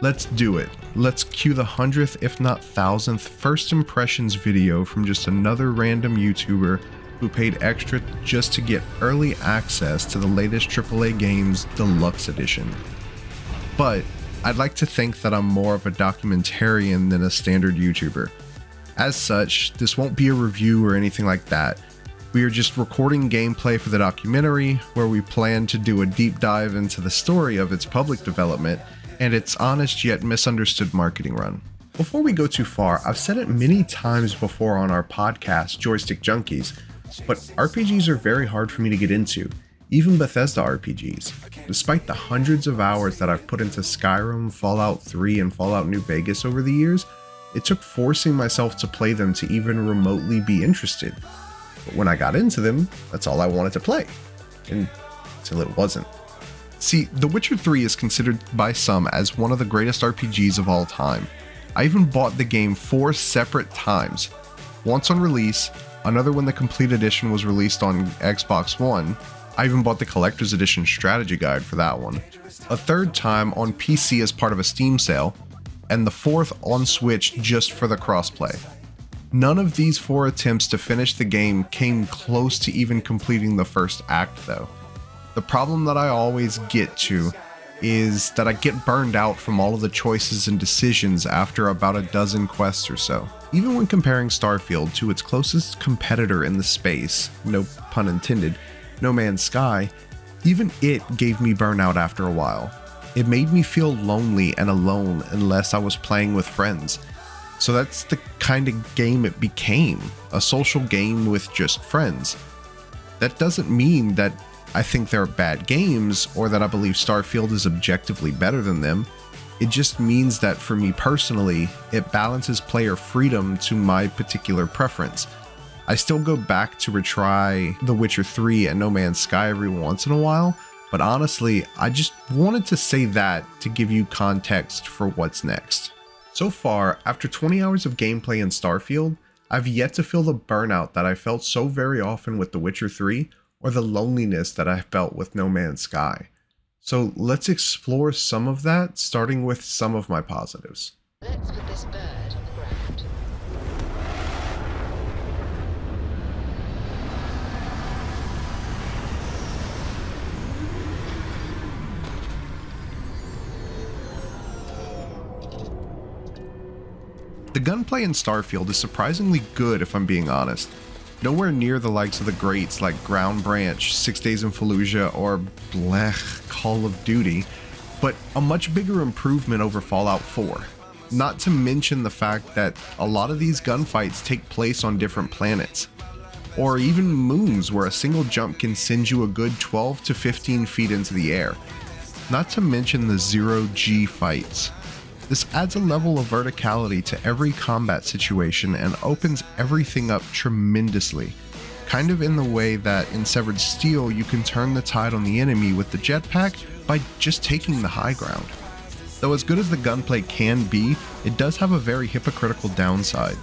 Let's do it. Let's cue the 100th, if not 1000th, first impressions video from just another random YouTuber who paid extra just to get early access to the latest AAA games Deluxe Edition. But I'd like to think that I'm more of a documentarian than a standard YouTuber. As such, this won't be a review or anything like that. We are just recording gameplay for the documentary, where we plan to do a deep dive into the story of its public development and its honest yet misunderstood marketing run. Before we go too far, I've said it many times before on our podcast, Joystick Junkies, but RPGs are very hard for me to get into, even Bethesda RPGs. Despite the hundreds of hours that I've put into Skyrim, Fallout 3, and Fallout New Vegas over the years, it took forcing myself to play them to even remotely be interested. But when I got into them, that's all I wanted to play. Until it wasn't. See, The Witcher 3 is considered by some as one of the greatest RPGs of all time. I even bought the game 4 separate times. Once on release, another when the complete edition was released on Xbox One. I even bought the collector's edition strategy guide for that one. A third time on PC as part of a Steam sale, and the fourth on Switch just for the crossplay. None of these 4 attempts to finish the game came close to even completing the first act though. The problem that I always get to is that I get burned out from all of the choices and decisions after about a dozen quests or so. Even when comparing Starfield to its closest competitor in the space, no pun intended, No Man's Sky, even it gave me burnout after a while. It made me feel lonely and alone unless I was playing with friends. So that's the kind of game it became, a social game with just friends. That doesn't mean that I think they're bad games or that I believe Starfield is objectively better than them. It just means that for me personally, it balances player freedom to my particular preference. I still go back to retry The Witcher 3 and No Man's Sky every once in a while, but honestly, I just wanted to say that to give you context for what's next. So far, after 20 hours of gameplay in Starfield, I've yet to feel the burnout that I felt so very often with The Witcher 3, or the loneliness that I felt with No Man's Sky. So let's explore some of that, starting with some of my positives. Let's put this bird on the ground. The gunplay in Starfield is surprisingly good if I'm being honest. Nowhere near the likes of the greats like Ground Branch, 6 Days in Fallujah, or blech, Call of Duty, but a much bigger improvement over Fallout 4. Not to mention the fact that a lot of these gunfights take place on different planets, or even moons where a single jump can send you a good 12 to 15 feet into the air. Not to mention the zero-G fights. This adds a level of verticality to every combat situation and opens everything up tremendously, kind of in the way that in Severed Steel you can turn the tide on the enemy with the jetpack by just taking the high ground. Though as good as the gunplay can be, it does have a very hypocritical downside.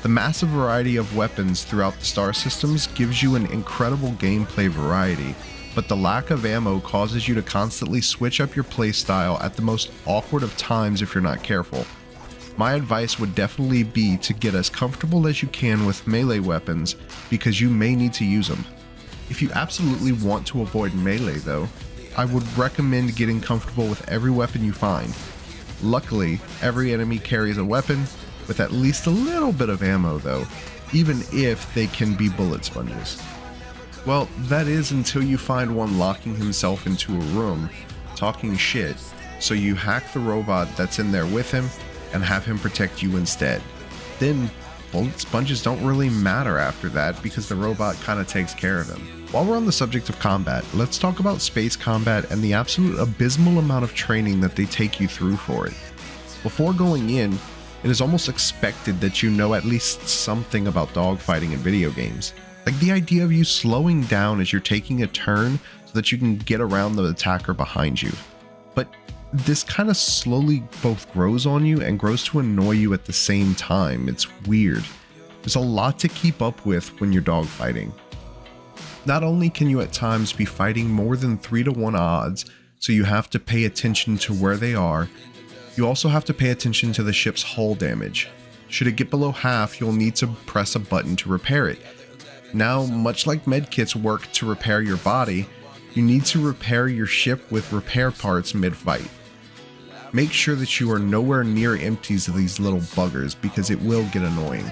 The massive variety of weapons throughout the star systems gives you an incredible gameplay variety, but the lack of ammo causes you to constantly switch up your playstyle at the most awkward of times if you're not careful. My advice would definitely be to get as comfortable as you can with melee weapons, because you may need to use them. If you absolutely want to avoid melee though, I would recommend getting comfortable with every weapon you find. Luckily, every enemy carries a weapon, with at least a little bit of ammo though, even if they can be bullet sponges. Well, that is until you find one locking himself into a room, talking shit, so you hack the robot that's in there with him and have him protect you instead. Then, bullet sponges don't really matter after that because the robot kinda takes care of him. While we're on the subject of combat, let's talk about space combat and the absolute abysmal amount of training that they take you through for it. Before going in, it is almost expected that you know at least something about dogfighting in video games. Like the idea of you slowing down as you're taking a turn so that you can get around the attacker behind you. But this kind of slowly both grows on you and grows to annoy you at the same time. It's weird. There's a lot to keep up with when you're dogfighting. Not only can you at times be fighting more than 3-to-1 odds, so you have to pay attention to where they are, You also have to pay attention to the ship's hull damage. Should it get below half, you'll need to press a button to repair it. Now, much like medkits work to repair your body, you need to repair your ship with repair parts mid-fight. Make sure that you are nowhere near empties of these little buggers because it will get annoying.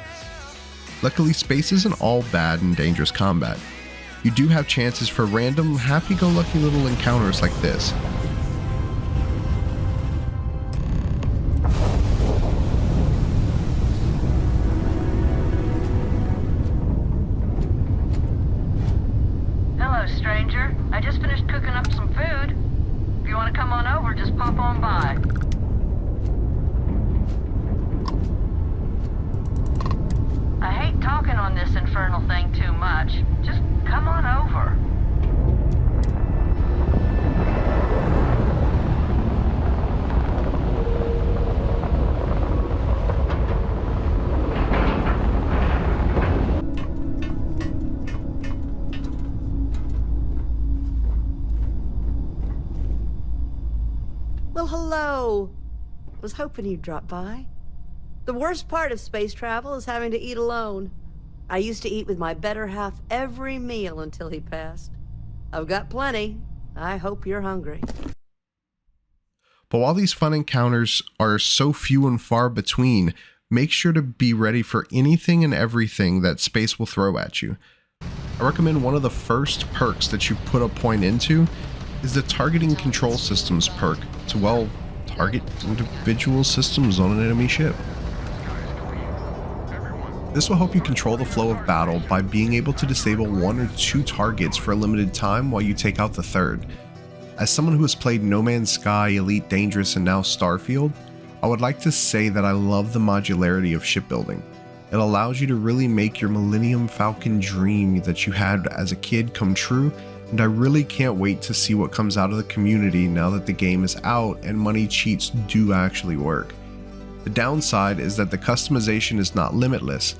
Luckily, space isn't all bad in dangerous combat. You do have chances for random, happy-go-lucky little encounters like this. Hello, stranger. I just finished cooking up some food. If you want to come on over, just pop on by. I hate talking on this infernal thing too much. Just come on over. Well, hello. Was hoping you'd drop by. The worst part of space travel is having to eat alone. I used to eat with my better half every meal until he passed. I've got plenty. I hope you're hungry. But while these fun encounters are so few and far between, make sure to be ready for anything and everything that space will throw at you. I recommend one of the first perks that you put a point into is the targeting control systems perk to, well, target individual systems on an enemy ship. This will help you control the flow of battle by being able to disable 1 or 2 targets for a limited time while you take out the third. As someone who has played No Man's Sky, Elite Dangerous, and now Starfield, I would like to say that I love the modularity of shipbuilding. It allows you to really make your Millennium Falcon dream that you had as a kid come true, and I really can't wait to see what comes out of the community now that the game is out and money cheats do actually work. The downside is that the customization is not limitless.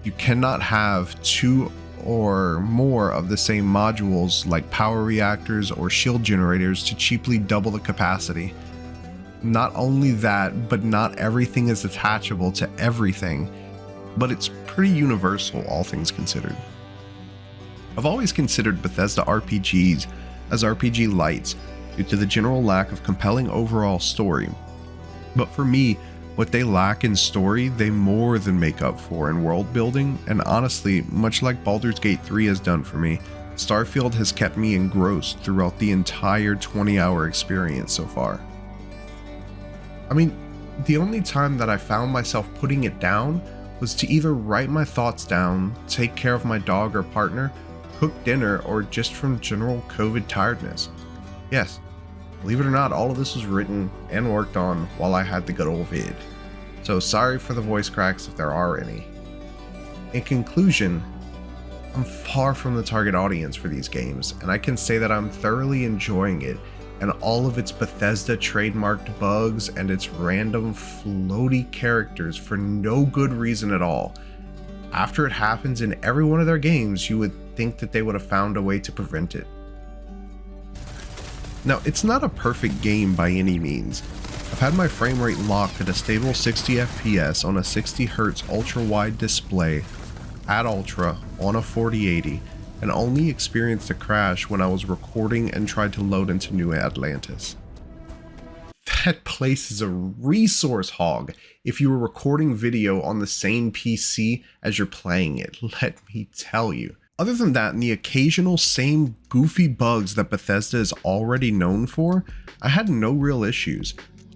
You cannot have 2 or more of the same modules like power reactors or shield generators to cheaply double the capacity. Not only that, but not everything is attachable to everything, but it's pretty universal, all things considered. I've always considered Bethesda RPGs as RPG lights due to the general lack of compelling overall story. But for me, what they lack in story, they more than make up for in world building, and honestly, much like Baldur's Gate 3 has done for me, Starfield has kept me engrossed throughout the entire 20-hour experience so far. I mean, the only time that I found myself putting it down was to either write my thoughts down, take care of my dog or partner, cook dinner, or just from general COVID tiredness. Yes, believe it or not, all of this was written and worked on while I had the good old vid. So sorry for the voice cracks if there are any. In conclusion, I'm far from the target audience for these games, and I can say that I'm thoroughly enjoying it, and all of its Bethesda trademarked bugs and its random floaty characters for no good reason at all. After it happens in every one of their games, you would think that they would have found a way to prevent it. Now, it's not a perfect game by any means. I've had my frame rate locked at a stable 60 FPS on a 60Hz ultra-wide display at Ultra on a 4080, and only experienced a crash when I was recording and tried to load into New Atlantis. That place is a resource hog if you were recording video on the same PC as you're playing it, let me tell you. Other than that, and the occasional same goofy bugs that Bethesda is already known for, I had no real issues.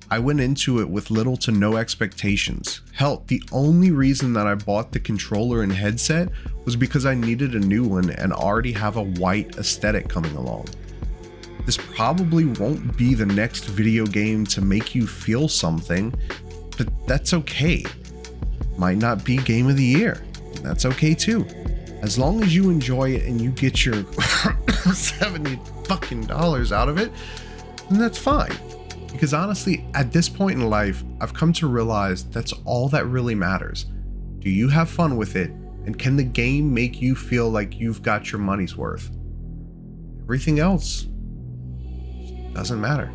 I went into it with little to no expectations. Hell, the only reason that I bought the controller and headset was because I needed a new one and already have a white aesthetic coming along. This probably won't be the next video game to make you feel something, but that's okay. Might not be game of the year, and that's okay too. As long as you enjoy it and you get your $70 fucking out of it, then that's fine. Because honestly, at this point in life, I've come to realize that's all that really matters. Do you have fun with it? And can the game make you feel like you've got your money's worth? Everything else doesn't matter.